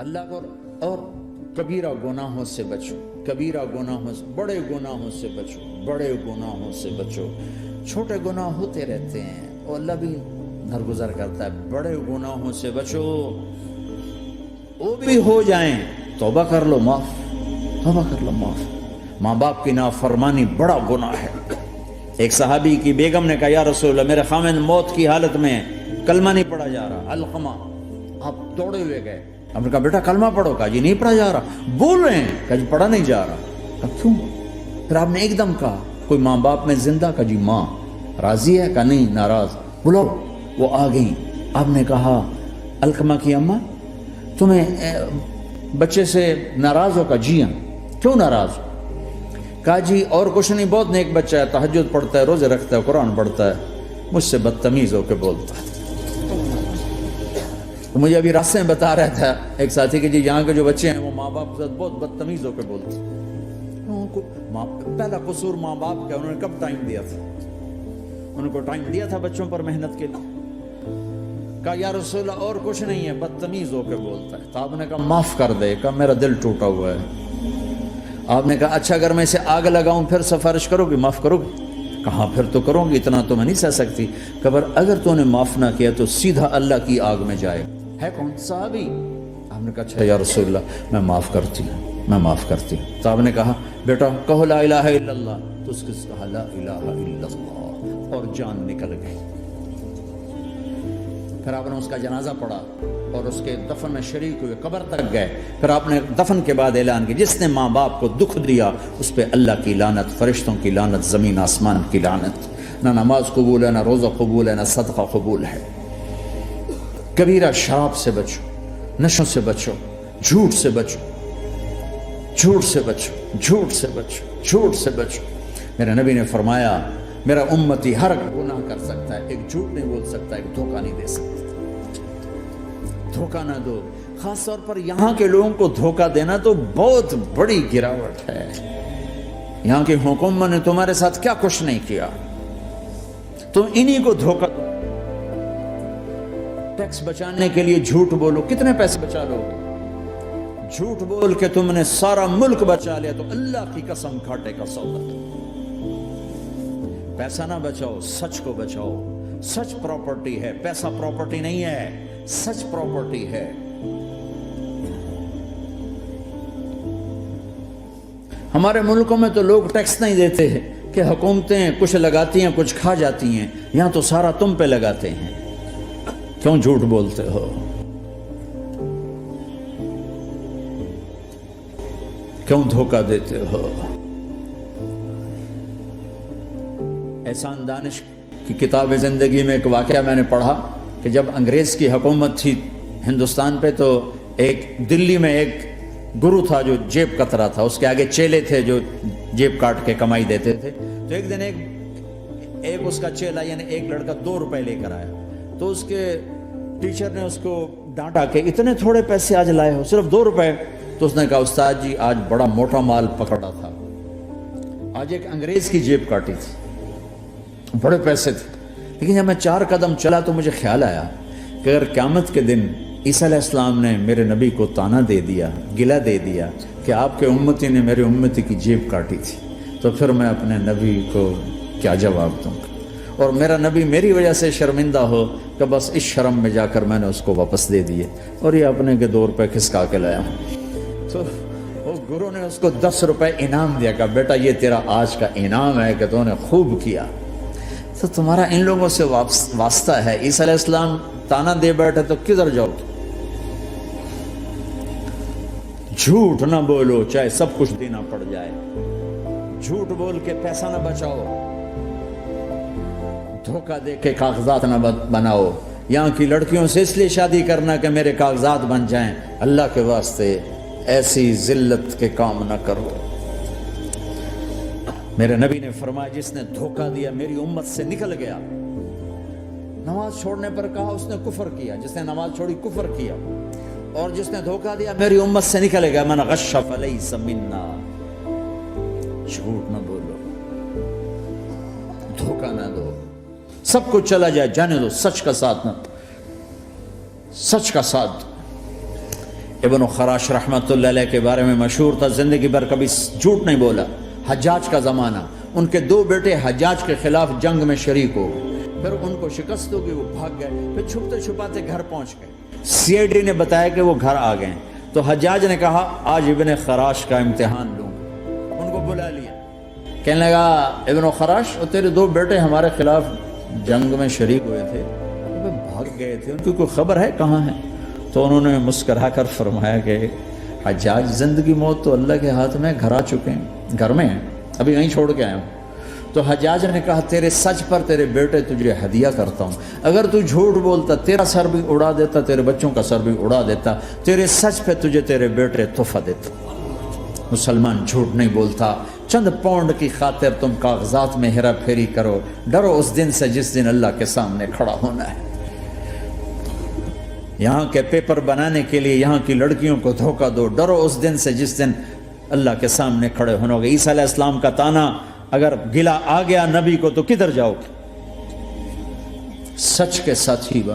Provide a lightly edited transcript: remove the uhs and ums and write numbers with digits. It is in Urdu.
اللہ کو اور کبیرہ گناہوں سے بچو، کبیرہ گناہوں سے، بڑے گناہوں سے بچو، بڑے گناہوں سے بچو۔ چھوٹے گناہ ہوتے رہتے ہیں اور اللہ بھی درگزر کرتا ہے، بڑے گناہوں سے بچو، وہ بھی ہو جائیں توبہ کر لو معاف، توبہ کر لو معاف۔ ماں باپ کی نافرمانی بڑا گناہ ہے۔ ایک صحابی کی بیگم نے کہا یا رسول اللہ میرے خاوند موت کی حالت میں کلمہ نہیں پڑھا جا رہا، علقمہ۔ آپ دوڑے ہوئے گئے، آپ نے کہا بیٹا کلمہ پڑھو، کہا جی نہیں پڑھا جا رہا، بول رہے ہیں، کہا جی پڑھا نہیں جا رہا، کہا کیوں؟ پھر آپ نے ایک دم کہا کوئی ماں باپ میں زندہ؟ کہا جی ماں راضی ہے؟ کہا نہیں ناراض، بلاؤ۔ وہ آ گئیں، آپ نے کہا علقمہ کی اماں تمہیں بچے سے ناراض ہو؟ کہا جی ہاں۔ کیوں ناراض ہو؟ کہا جی اور کچھ نہیں، بہت نیک بچہ ہے، تہجد پڑھتا ہے، روزے رکھتا ہے، قرآن پڑھتا ہے، مجھ سے بدتمیز ہو کے بولتا ہے۔ تو مجھے ابھی راستے میں بتا رہا تھا ایک ساتھی کہ جی یہاں کے جو بچے ہیں وہ ماں باپ کے ساتھ بہت بدتمیز ہو کے بولتے ہیں۔ پہلا قصور ماں باپ کا، انہوں نے کب ٹائم دیا تھا؟ انہوں کو ٹائم دیا تھا بچوں پر محنت کے لیے؟ کہا یا رسول اللہ اور کچھ نہیں ہے، بدتمیز ہو کے بولتا ہے۔ تو آپ نے کہا معاف کر دے، کہا میرا دل ٹوٹا ہوا ہے۔ آپ نے کہا اچھا اگر میں اسے آگ لگاؤں پھر سفارش کرو گی، معاف کرو گی؟ کہا پھر تو کروں گی، اتنا تو میں نہیں سہ سکتی۔ کہ اگر تو نے معاف نہ کیا تو سیدھا اللہ کی آگ میں جائے۔ ہے کون؟ صحابی۔ آپ نے کہا اچھا یا رسول اللہ میں معاف کرتی ہوں، میں معاف کرتی ہوں۔ تو آپ نے کہا بیٹا کہو لا الہ الا اللہ، تو اس کے کہا لا الہ الا اللہ، اور جان نکل گئی۔ پھر آپ نے اس کا جنازہ پڑھا اور اس کے دفن میں شریک ہوئے، قبر تک گئے۔ پھر آپ نے دفن کے بعد اعلان کیا جس نے ماں باپ کو دکھ دیا اس پہ اللہ کی لعنت، فرشتوں کی لعنت، زمین آسمان کی لعنت۔ نہ نماز قبول ہے، نہ روزہ قبول ہے، نہ صدقہ قبول ہے۔ کبیرہ شراب سے بچو، نشوں سے بچو، جھوٹ سے بچو، جھوٹ سے بچو، جھوٹ سے بچو، جھوٹ سے بچو۔ میرے نبی نے فرمایا میرا امتی ہر گناہ کر سکتا ہے، ایک جھوٹ نہیں بول سکتا، ایک دھوکہ نہیں دے سکتا۔ دھوکہ نہ دو، خاص طور پر یہاں کے لوگوں کو دھوکہ دینا تو بہت بڑی گراوٹ ہے۔ یہاں کی حکومت نے تمہارے ساتھ کیا کچھ نہیں کیا، تم انہی کو دھوکہ دو۔ ٹیکس بچانے کے لیے جھوٹ بولو، کتنے پیسے بچا لو گے؟ جھوٹ بول کے تم نے سارا ملک بچا لیا تو اللہ کی قسم گھاٹے کا سودا۔ پیسہ نہ بچاؤ، سچ کو بچاؤ۔ سچ پراپرٹی ہے، پیسہ پراپرٹی نہیں ہے، سچ پراپرٹی ہے۔ ہمارے ملکوں میں تو لوگ ٹیکس نہیں دیتے کہ حکومتیں کچھ لگاتی ہیں کچھ کھا جاتی ہیں، یہاں تو سارا تم پہ لگاتے ہیں۔ کیوں جھوٹ بولتے ہو؟ کیوں دھوکہ دیتے ہو؟ احسان دانش کی کتاب زندگی میں ایک واقعہ میں نے پڑھا کہ جب انگریز کی حکومت تھی ہندوستان پہ تو ایک دلی میں ایک گرو تھا جو جیب کت رہا تھا، اس کے آگے چیلے تھے جو جیب کاٹ کے کمائی دیتے تھے۔ تو ایک دن ایک اس کا چیلا یعنی ایک لڑکا 2 روپے لے کر آیا، تو اس کے ٹیچر نے اس کو ڈانٹا کہ اتنے تھوڑے پیسے آج لائے ہو، صرف 2 روپے۔ تو اس نے کہا استاد جی آج بڑا موٹا مال پکڑا تھا، آج ایک انگریز کی جیب کاٹی تھی، بڑے پیسے تھے۔ لیکن جب میں 4 قدم چلا تو مجھے خیال آیا کہ اگر قیامت کے دن عیسیٰ علیہ السلام نے میرے نبی کو تانا دے دیا، گلہ دے دیا کہ آپ کے امتی نے میرے امتی کی جیب کاٹی تھی، تو پھر میں اپنے نبی کو کیا جواب دوں گا؟ اور میرا نبی میری وجہ سے شرمندہ ہو کہ بس اس شرم میں جا کر میں نے اس کو واپس دے دیے اور یہ اپنے کے 2 روپے کھسکا کے لایا ہوں۔ تو وہ گرو نے اس کو 10 روپے انعام دیا، کہ بیٹا یہ تیرا آج کا انعام ہے کہ تو نے خوب کیا۔ تو تمہارا ان لوگوں سے واسطہ ہے، عیسیٰ علیہ السلام تانا دے بیٹھے تو کدھر جاؤ؟ جھوٹ نہ بولو چاہے سب کچھ دینا پڑ جائے، جھوٹ بول کے پیسہ نہ بچاؤ، دھوکہ دے کے کاغذات نہ بناؤ۔ یہاں کی لڑکیوں سے اس لیے شادی کرنا کہ میرے کاغذات بن جائیں، اللہ کے واسطے ایسی ذلت کے کام نہ کرو۔ میرے نبی نے فرمایا جس نے دھوکہ دیا میری امت سے نکل گیا۔ نماز چھوڑنے پر کہا اس نے کفر کیا، جس نے نماز چھوڑی کفر کیا، اور جس نے دھوکہ دیا میری امت سے نکل گیا۔ من غش فلیس منا، جھوٹ نہ بولو، دھوکہ نہ دو، سب کچھ چلا جائے جانے دو، سچ کا ساتھ نہ، سچ کا ساتھ۔ ابن خراش رحمۃ اللہ علیہ کے بارے میں مشہور تھا، زندگی بھر کبھی جھوٹ نہیں بولا۔ حجاج کا زمانہ، ان کے 2 بیٹے حجاج کے خلاف جنگ میں شریک ہو گئے، پھر ان کو شکست ہو گئی، وہ بھاگ گئے، پھر چھپتے چھپاتے گھر پہنچ گئے۔ سی آئی ڈی نے بتایا کہ وہ گھر آ گئے، تو حجاج نے کہا آج ابن خراش کا امتحان لوں گا۔ ان کو بلا لیا، کہنے لگا ابن خراش، وہ تیرے 2 بیٹے ہمارے خلاف جنگ میں شریک ہوئے تھے، وہ بھاگ گئے تھے، ان کی کوئی خبر ہے کہاں ہے؟ تو انہوں نے مسکرا کر فرمایا کہ حجاج، زندگی موت تو اللہ کے ہاتھ میں، گھر آ چکے ہیں، گھر میں ہیں، ابھی یہیں چھوڑ کے آیا ہوں۔ تو حجاج نے کہا تیرے سچ پر تیرے بیٹے تجھے ہدیہ کرتا ہوں، اگر تو جھوٹ بولتا تیرا سر بھی اڑا دیتا، تیرے بچوں کا سر بھی اڑا دیتا، تیرے سچ پہ تجھے تیرے بیٹے تحفہ دیتا۔ مسلمان جھوٹ نہیں بولتا، چند پاؤنڈ کی خاطر تم کاغذات میں ہیرا پھیری کرو، ڈرو اس دن سے جس دن اللہ کے سامنے کھڑا ہونا ہے۔ یہاں کے پیپر بنانے کے لیے یہاں کی لڑکیوں کو دھوکہ دو، ڈرو اس دن سے جس دن اللہ کے سامنے کھڑے ہونا ہوگا۔ عیسیٰ علیہ السلام کا تانا اگر گلا آ گیا نبی کو تو کدھر جاؤ گے؟ سچ کے ساتھی بنو۔